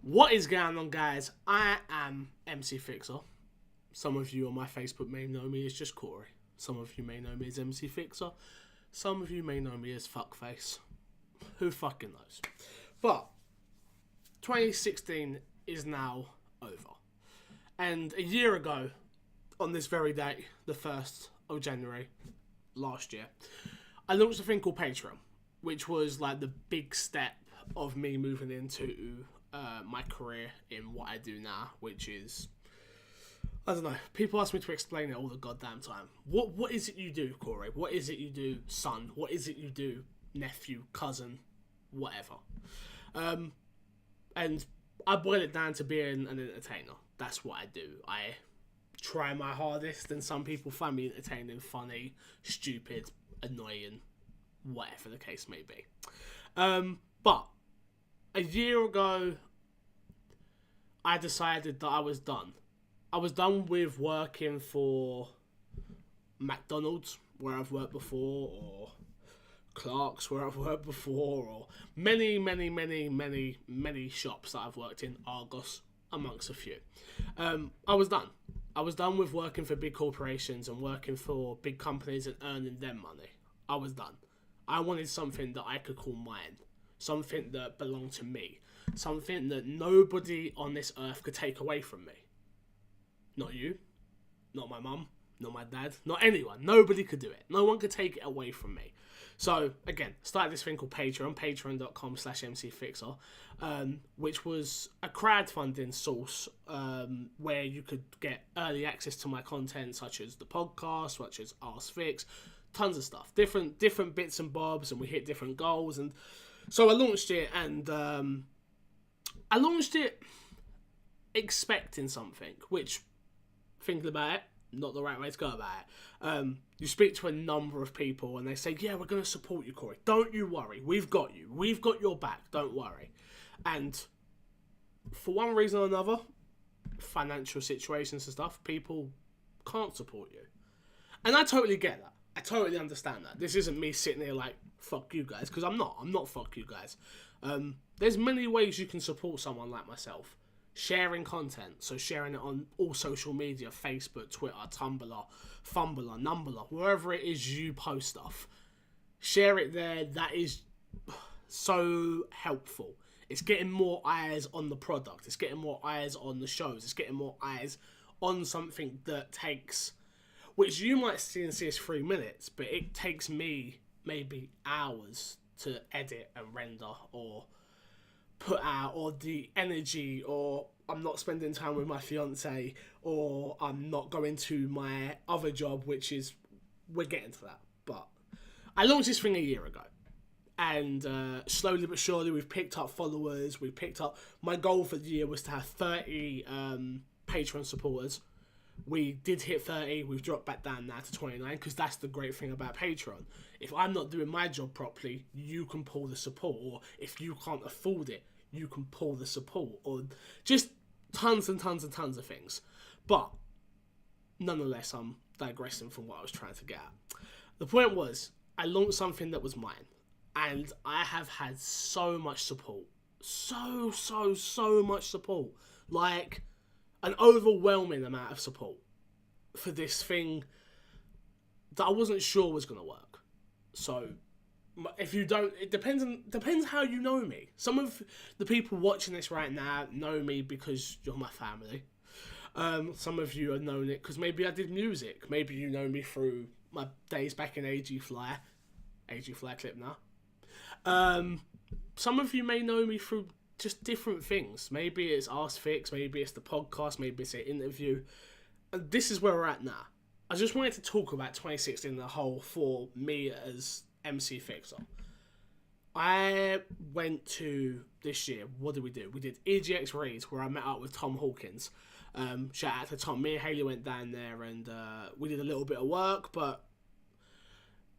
What is going on, guys? I am MC Fixer. Some of you on my Facebook may know me as just Corey. Some of you may know me as MC Fixer. Some of you may know me as Fuckface. Who fucking knows? But 2016 is now over. And a year ago, on this very day, the 1st of January last year, I launched a thing called Patreon, which was like the big step of me moving into my career in what I do now, which is, I don't know, people ask me to explain it all the goddamn time. What is it you do, Corey? What is it you do, son? What is it you do, nephew, cousin, whatever? And I boil it down to being an entertainer. That's what I do. I try my hardest, and some people find me entertaining, funny, stupid, annoying, whatever the case may be. But a year ago, I decided that I was done. I was done with working for McDonald's, where I've worked before, or Clark's, where I've worked before, or many shops that I've worked in, Argos, amongst a few. I was done. I was done with working for big corporations and working for big companies and earning them money. I was done. I wanted something that I could call mine. Something that belonged to me. Something that nobody on this earth could take away from me. Not you. Not my mum. Not my dad. Not anyone. Nobody could do it. No one could take it away from me. So, again, started this thing called Patreon. Patreon.com/MCFixer. Which was a crowdfunding source where you could get early access to my content, such as the podcast, such as Ask Fix. Tons of stuff. Different bits and bobs, and we hit different goals. And so I launched it, and I launched it expecting something, which, thinking about it, not the right way to go about it. You speak to a number of people, and they say, yeah, we're going to support you, Corey. Don't you worry. We've got you. We've got your back. Don't worry. And for one reason or another, financial situations and stuff, people can't support you. And I totally get that. I totally understand that. This isn't me sitting here like, fuck you guys, because I'm not fuck you guys. There's many ways you can support someone like myself. Sharing content, so sharing it on all social media, Facebook, Twitter, Tumblr, Fumbler, Numbler, wherever it is you post stuff. Share it there. That is so helpful. It's getting more eyes on the product. It's getting more eyes on the shows. It's getting more eyes on something that takes, which you might see and see as 3 minutes, but it takes me maybe hours to edit and render or put out, or the energy, or I'm not spending time with my fiance, or I'm not going to my other job, which is, we're getting to that. But I launched this thing a year ago, and slowly but surely we've picked up followers. My goal for the year was to have 30 Patreon supporters. We did hit 30, we've dropped back down now to 29, because that's the great thing about Patreon. If I'm not doing my job properly, you can pull the support, or if you can't afford it, you can pull the support, or just tons and tons and tons of things. But nonetheless, I'm digressing from what I was trying to get at. The point was, I launched something that was mine, and I have had so much support. So much support. Like, an overwhelming amount of support for this thing that I wasn't sure was going to work. So, if you don't, it depends how you know me. Some of the people watching this right now know me because you're my family. Some of you have known it because maybe I did music. Maybe you know me through my days back in AG Fly clip now. Some of you may know me through just different things. Maybe it's Ask Fix, maybe it's the podcast, maybe it's an interview. And this is where we're at now. I just wanted to talk about 2016 as a whole for me as MC Fixer. I went to, this year, what did we do? We did EGX Reads, where I met up with Tom Hawkins. Shout out to Tom. Me and Haley went down there, and we did a little bit of work, but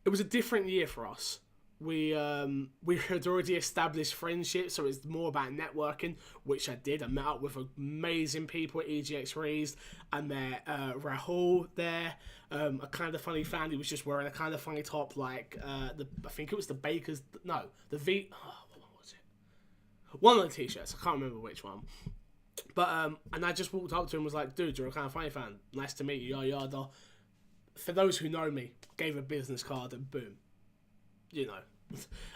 it was a different year for us. We had already established friendships, so it's more about networking, which I did. I met up with amazing people at EGX Reads. I met Rahul there, a kind of funny fan. He was just wearing a kind of funny top, like I think it was the Baker's. No, the V. Oh, what was it? One of the t-shirts, I can't remember which one. But, and I just walked up to him and was like, dude, you're a Kind of Funny fan. Nice to meet you, yada yada. For those who know me, gave a business card and boom. You know,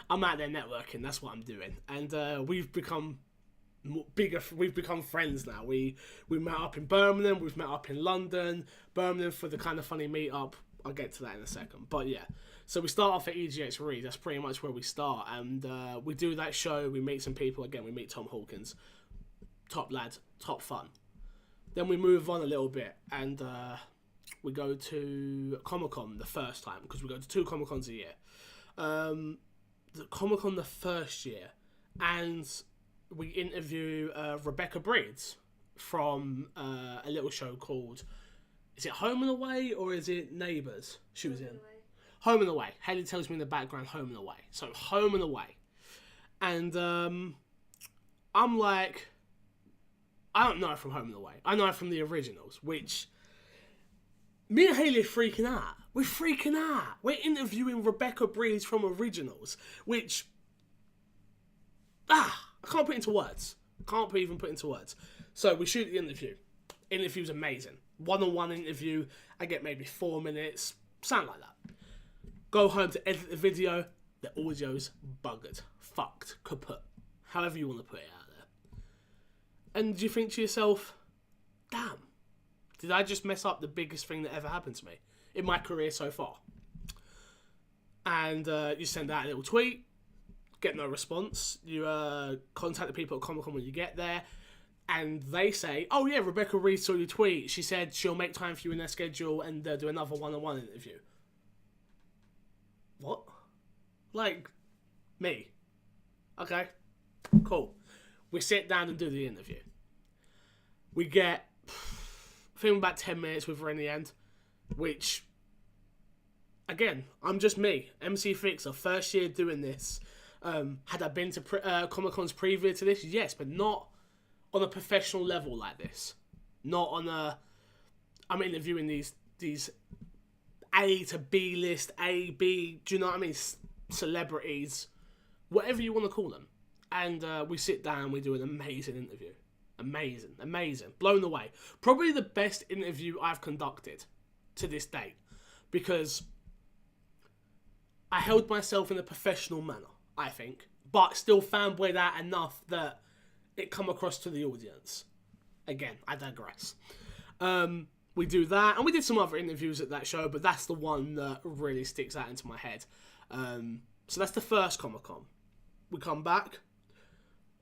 I'm out there networking, that's what I'm doing. And we've become bigger, we've become friends now. We met up in Birmingham, we've met up in London. Birmingham for the Kind of Funny meetup. I'll get to that in a second. But yeah, so we start off at EGX Reed. That's pretty much where we start. And we do that show, we meet some people. Again, we meet Tom Hawkins. Top lad, top fun. Then we move on a little bit and we go to Comic-Con the first time, because we go to 2 Comic-Cons a year. The Comic-Con the first year, and we interview Rebecca Breeds from a little show called, is it Home and Away or is it Neighbours? She was in Home and Away. Haley tells me in the background, Home and Away. So Home and Away. And I'm like, I don't know her from Home and Away. I know her from the originals, which me and Haley are freaking out. We're freaking out. We're interviewing Rebecca Breeds from originals, which I can't put into words. Can't even put into words. So we shoot the interview. Interview's amazing. One-on-one interview. I get maybe 4 minutes. Something like that. Go home to edit the video. The audio's buggered. Fucked. Kaput. However you want to put it out there. And you think to yourself, damn, did I just mess up the biggest thing that ever happened to me in my career so far? And you send out a little tweet, get no response. You contact the people at Comic-Con when you get there, and they say, oh yeah, Rebecca Reed saw your tweet. She said she'll make time for you in their schedule and do another one-on-one interview. What? Like, me. Okay, cool. We sit down and do the interview. We get, I think about 10 minutes with her in the end, which, again, I'm just me, MC Fixer, first year doing this. Had I been to Comic-Cons previous to this? Yes, but not on a professional level like this. Not on a, I'm interviewing these A to B list, A, B, do you know what I mean? Celebrities, whatever you want to call them. And we sit down, we do an amazing interview. Amazing. Blown away. Probably the best interview I've conducted to this date. Because I held myself in a professional manner, I think. But still fanboyed out enough that it come across to the audience. Again, I digress. We do that. And we did some other interviews at that show. But that's the one that really sticks out into my head. So that's the first Comic-Con. We come back.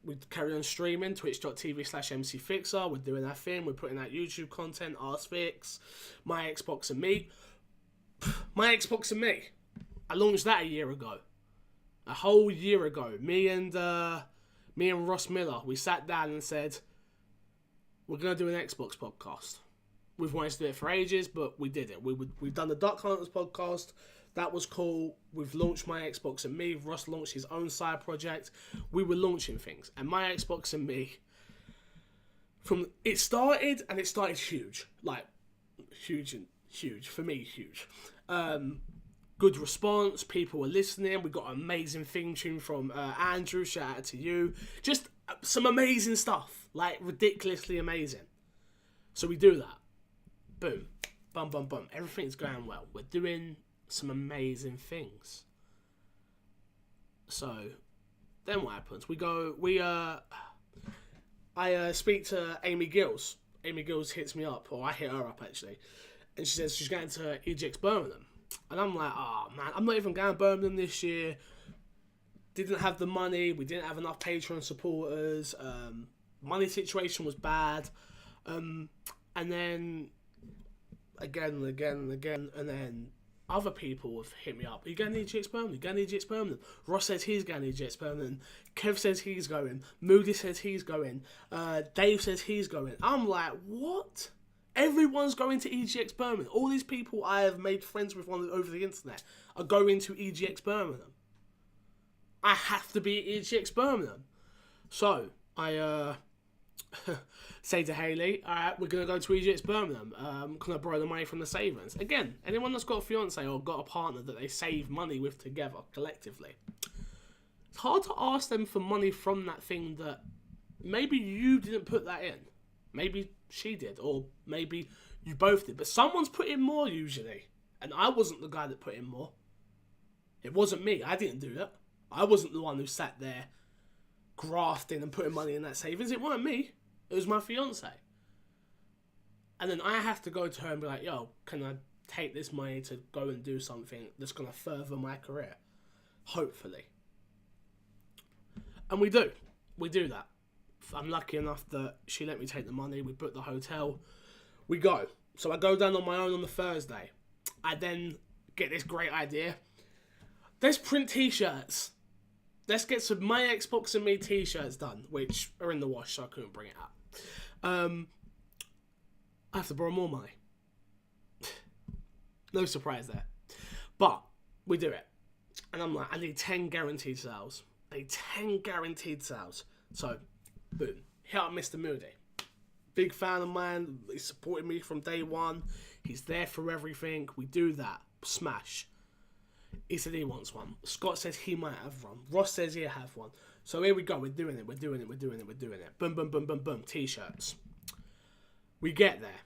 We carry on streaming, twitch.tv/MCFixer. We're doing our thing. We're putting out YouTube content, Arsfix, My Xbox and Me. My Xbox and Me. I launched that a year ago. A whole year ago. Me and Ross Miller, we sat down and said, we're going to do an Xbox podcast. We've wanted to do it for ages, but we did it. We've done the Duck Hunters podcast. That was cool. We've launched My Xbox and Me. Ross launched his own side project. We were launching things. And My Xbox and Me, it started huge. Like, huge. For me, huge. Good response. People were listening. We got an amazing theme tune from Andrew. Shout out to you. Just some amazing stuff. Like, ridiculously amazing. So we do that. Boom. Bum, bum, bum. Everything's going well. We're doing some amazing things. So then what happens? I speak to Amy Gills. Amy Gills hits me up, or I hit her up actually, and she says she's going to EGX Birmingham. And I'm like, oh man, I'm not even going to Birmingham this year. Didn't have the money. We didn't have enough Patreon supporters. Money situation was bad. And then again, and then other people have hit me up. Are you going to EGX Birmingham? You going to EGX Birmingham? Ross says he's going to EGX Birmingham. Kev says he's going. Moody says he's going. Dave says he's going. I'm like, what? Everyone's going to EGX Birmingham. All these people I have made friends with over the internet are going to EGX Birmingham. I have to be at EGX Birmingham. So, I say to Haley, alright, we're going to go to EGX Birmingham. Can I borrow the money from the savings? Again, anyone that's got a fiance or got a partner that they save money with together, collectively, It's hard to ask them for money from that thing that maybe you didn't put that in. Maybe she did, or maybe you both did. But someone's put in more usually. And I wasn't the guy that put in more. It wasn't me. I didn't do that. I wasn't the one who sat there grafting and putting money in that savings. It wasn't me. It was my fiance. And then I have to go to her and be like, yo, can I take this money to go and do something that's going to further my career? Hopefully. And we do. We do that. I'm lucky enough that she let me take the money. We booked the hotel. We go. So I go down on my own on the Thursday. I then get this great idea. Let's print t-shirts. Let's get some My Xbox and Me t-shirts done, which are in the wash, so I couldn't bring it up. I have to borrow more money. No surprise there. But we do it. And I'm like, I need 10 guaranteed sales. I need 10 guaranteed sales. So, boom. Hit up Mr. Moody. Big fan of mine. He supported me from day one. He's there for everything. We do that. Smash. He said he wants one. Scott says he might have one. Ross says he'll have one. So here we go. We're doing it. We're doing it. We're doing it. We're doing it. Boom, boom, boom, boom, boom. T-shirts. We get there.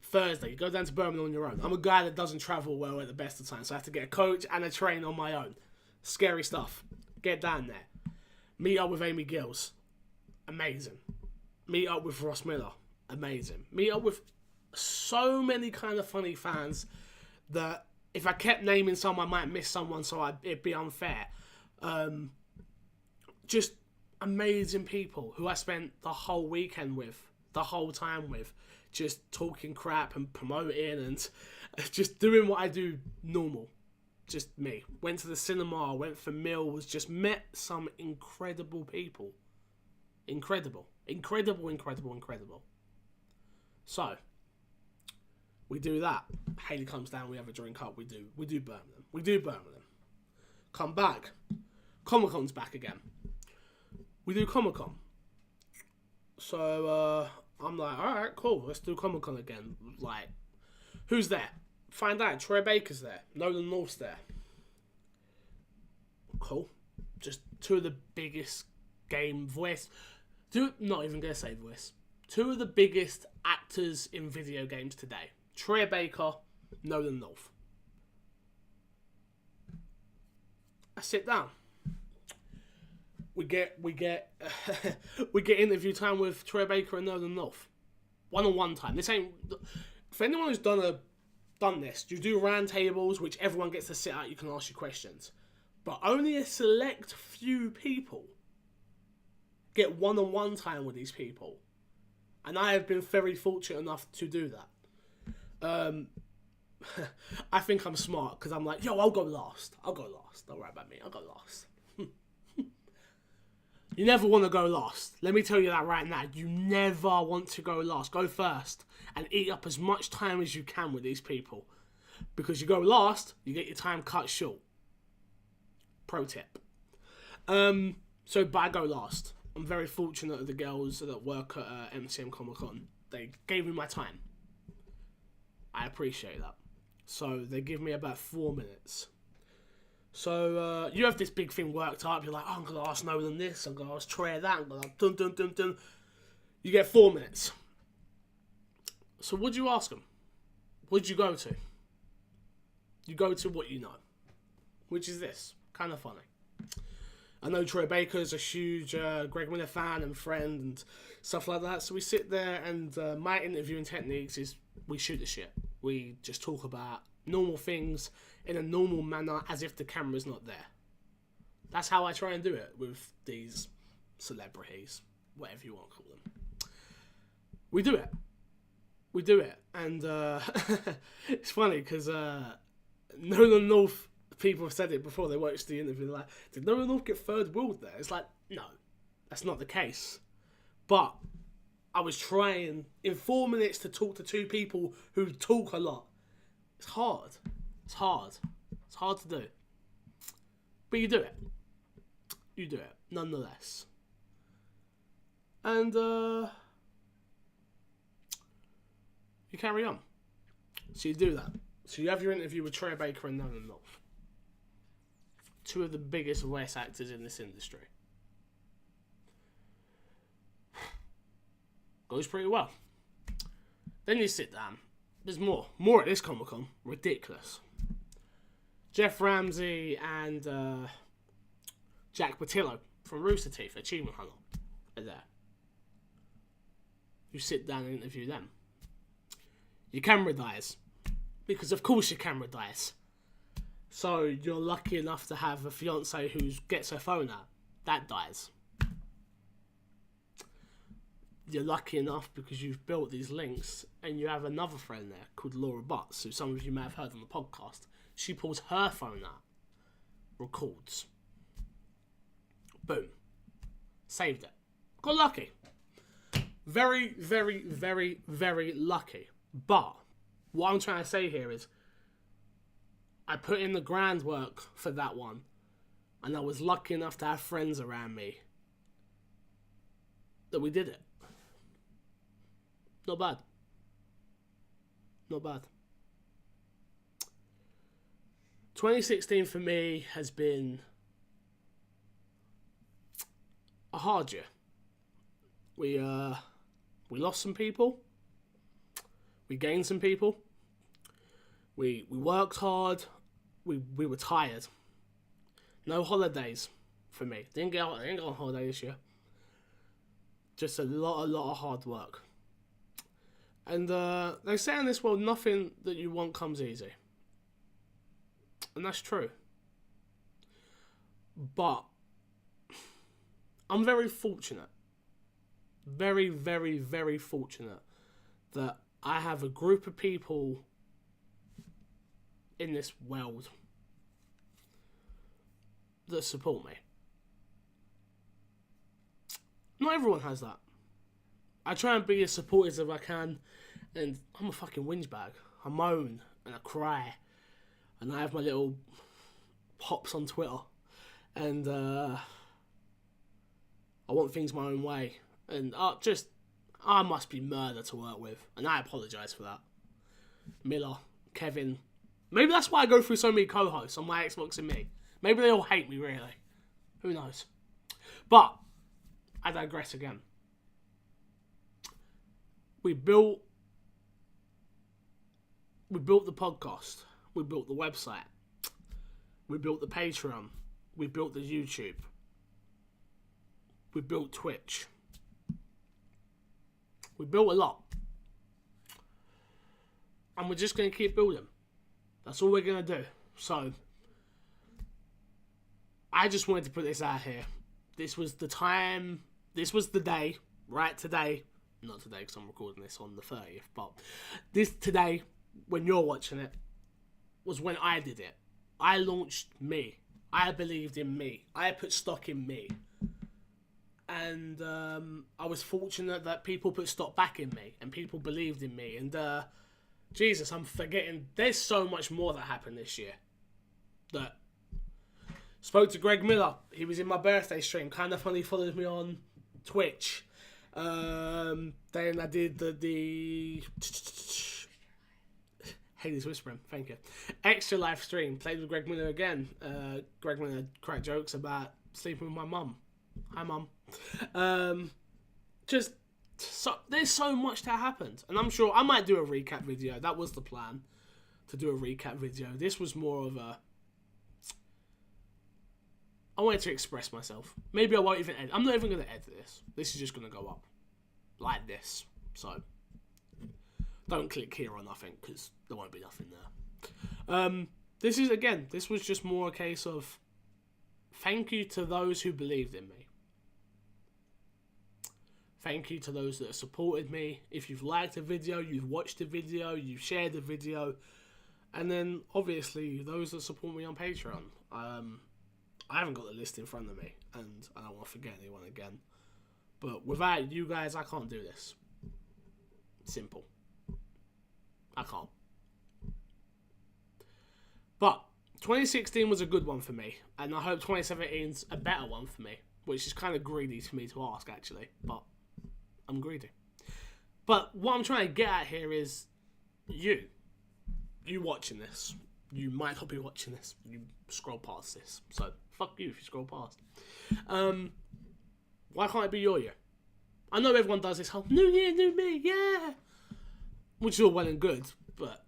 Thursday. You go down to Birmingham on your own. I'm a guy that doesn't travel well at the best of times. So I have to get a coach and a train on my own. Scary stuff. Get down there. Meet up with Amy Gills. Amazing. Meet up with Ross Miller. Amazing. Meet up with so many kind of funny fans that if I kept naming some, I might miss someone, so it'd be unfair. Just amazing people who I spent the whole weekend with, the whole time with, just talking crap and promoting and just doing what I do normal. Just me. Went to the cinema, went for meals, just met some incredible people. Incredible. Incredible, incredible, incredible. So, we do that. Haley comes down, we have a drink up, we do Birmingham. Come back. Comic-Con's back again. We do Comic-Con. So, I'm like, alright, cool, let's do Comic-Con again. Like, who's there? Find out, Troy Baker's there. Nolan North's there. Cool. Just two of the biggest not even going to say voice. Two of the biggest actors in video games today. Troy Baker, Nolan North. I sit down. We get interview time with Troy Baker and Nolan North. One-on-one time. This ain't... For anyone who's done this, you do round tables, which everyone gets to sit out, you can ask your questions. But only a select few people get one-on-one time with these people. And I have been very fortunate enough to do that. I think I'm smart, because I'm like, yo, I'll go last. Don't worry about me, I'll go last. You never want to go last. Let me tell you that right now. You never want to go last. Go first and eat up as much time as you can with these people. Because you go last, you get your time cut short. Pro tip. But I go last. I'm very fortunate of the girls that work at MCM Comic Con. They gave me my time. I appreciate that. So they give me about 4 minutes. So you have this big thing worked up. You're like, oh, I'm going to ask Nolan this. I'm going to ask Trey that. I'm going to dun, dun, dun, dun. You get 4 minutes. So what'd you ask them? What'd you go to? You go to what you know. Which is this. Kind of funny. I know Troy Baker's a huge Greg Miller fan and friend and stuff like that. So we sit there and my interviewing techniques is we shoot the shit. We just talk about normal things in a normal manner as if the camera's not there. That's how I try and do it with these celebrities, whatever you want to call them. We do it. And it's funny because Nolan North, people have said it before they watched the interview, like, did Nolan North get third wheeled there? It's like, no, that's not the case. But I was trying in 4 minutes to talk to two people who talk a lot. It's hard. It's hard to do. But you do it. Nonetheless. And you carry on. So you do that. So you have your interview with Troy Baker and Nolan North. two of the biggest voice actors in this industry. Goes pretty well. Then you sit down. There's more at this Comic-Con. Ridiculous. Jeff Ramsey and Jack Patillo from Rooster Teeth, Achievement Hunter, are there. You sit down and interview them. Your camera dies. Because of course your camera dies. So you're lucky enough to have a fiance who gets her phone out. That dies. You're lucky enough because you've built these links and you have another friend there called Laura Butts, who some of you may have heard on the podcast. She pulls her phone out, records. Boom. Saved it. Got lucky. Very, very, very, very lucky. But what I'm trying to say here is I put in the groundwork for that one, and I was lucky enough to have friends around me that we did it. Not bad. Not bad. 2016 for me has been a hard year. We lost some people. We gained some people. We worked hard. We were tired. No holidays for me. Didn't go on holiday this year. Just a lot of hard work. And they say in this world, nothing that you want comes easy. And that's true. But I'm very fortunate. Very, very, very fortunate that I have a group of people in this world that support me. Not everyone has that. I try and be as supportive as I can, and I'm a fucking whinge bag. I moan and I cry, and I have my little pops on Twitter, and I want things my own way, and I must be murder to work with, and I apologise for that. Miller, Kevin, maybe that's why I go through so many co-hosts on my Xbox and me. Maybe they all hate me, really. Who knows? But I digress again. We built the podcast. We built the website. We built the Patreon. We built the YouTube. We built Twitch. We built a lot. And we're just going to keep building. That's all we're going to do. So, I just wanted to put this out here. This was the time. This was the day. Right today. Not today because I'm recording this on the 30th. But this today, when you're watching it, was when I did it. I launched me. I believed in me. I put stock in me. And I was fortunate that people put stock back in me. And people believed in me. And Jesus, I'm forgetting. There's so much more that happened this year. That spoke to Greg Miller. He was in my birthday stream. Kind of funny, followed me on Twitch. Then I did the Haley's whispering, thank you. Extra live stream, played with Greg Miller again. Greg Miller cracked jokes about sleeping with my mum. Hi mum. There's so much that happened, and I'm sure I might do a recap video. That was the plan, to do a recap video. This was more of a, I wanted to express myself. Maybe I won't even edit. I'm not even going to edit this. This is just going to go up like this. So don't click here or nothing because there won't be nothing there. This was just more a case of thank you to those who believed in me. Thank you to those that have supported me. If you've liked a video, you've watched a video, you've shared a video. And then, obviously, those that support me on Patreon. I haven't got the list in front of me, and I don't want to forget anyone again. But without you guys, I can't do this. Simple. I can't. But 2016 was a good one for me, and I hope 2017's a better one for me, which is kind of greedy for me to ask, actually, but I'm greedy. But what I'm trying to get at here is you watching this, You might not be watching this. You scroll past this. So, fuck you if you scroll past. Why can't it be your year? I know everyone does this whole new year, new me, yeah. Which is all well and good, but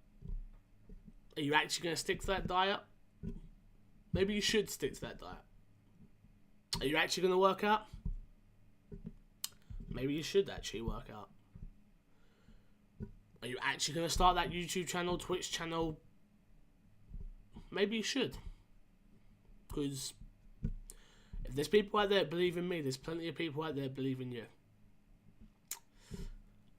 are you actually going to stick to that diet? Maybe you should stick to that diet. Are you actually going to work out? Maybe you should actually work out. Are you actually going to start that YouTube channel, Twitch channel? Maybe you should. Because if there's people out there that believe in me, there's plenty of people out there that believe in you.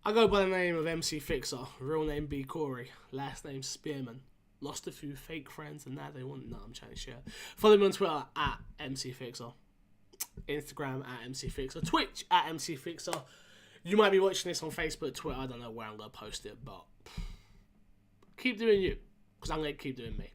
I go by the name of MC Fixer, real name B. Corey, last name Spearman. Lost a few fake friends and now they want... No, I'm trying to share. Follow me on Twitter at MC Fixer. Instagram at MC Fixer. Twitch at MC Fixer. You might be watching this on Facebook, Twitter. I don't know where I'm going to post it, but keep doing you. Because I'm going to keep doing me.